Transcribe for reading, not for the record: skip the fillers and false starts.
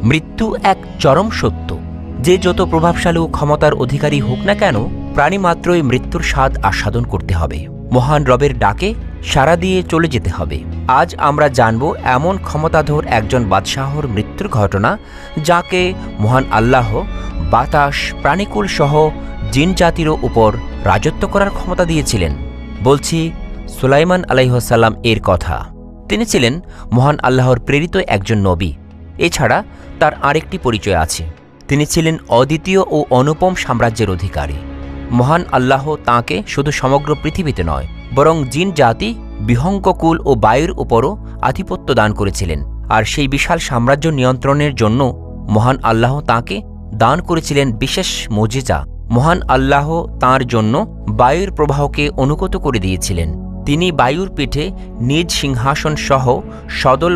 মৃত্যু এক চরম সত্য। যে যত প্রভাবশালী ও ক্ষমতার অধিকারী হোক না কেন, প্রাণী মাত্রই মৃত্যুর স্বাদ আস্বাদন করতে হবে। মহান রবের ডাকে সাড়া দিয়ে চলে যেতে হবে। আজ আমরা জানব এমন ক্ষমতাধর একজন বাদশাহর মৃত্যুর ঘটনা, যাকে মহান আল্লাহ বাতাস, প্রাণীকুল সহ জিন জাতিরও উপর রাজত্ব করার ক্ষমতা দিয়েছিলেন। বলছি সুলাইমান আলাইহিসসালাম এর কথা। তিনি ছিলেন মহান আল্লাহর প্রেরিত একজন নবী। এছাড়া তার আরেকটি পরিচয় আছে, তিনি ছিলেন অদ্বিতীয় ও অনুপম সাম্রাজ্যের অধিকারী। মহান আল্লাহ তাঁকে শুধু সমগ্র পৃথিবীতে নয়, বরং জিন জাতি, বিহঙ্গকুল ও বায়ুর উপরও আধিপত্য দান করেছিলেন। আর সেই বিশাল সাম্রাজ্য নিয়ন্ত্রণের জন্য মহান আল্লাহ তাঁকে দান করেছিলেন বিশেষ মুজিজা। মহান আল্লাহ তাঁর জন্য বায়ুর প্রবাহকে অনুগত করে দিয়েছিলেন। তিনি বায়ুর পিঠে নিজ সিংহাসন সহ সদল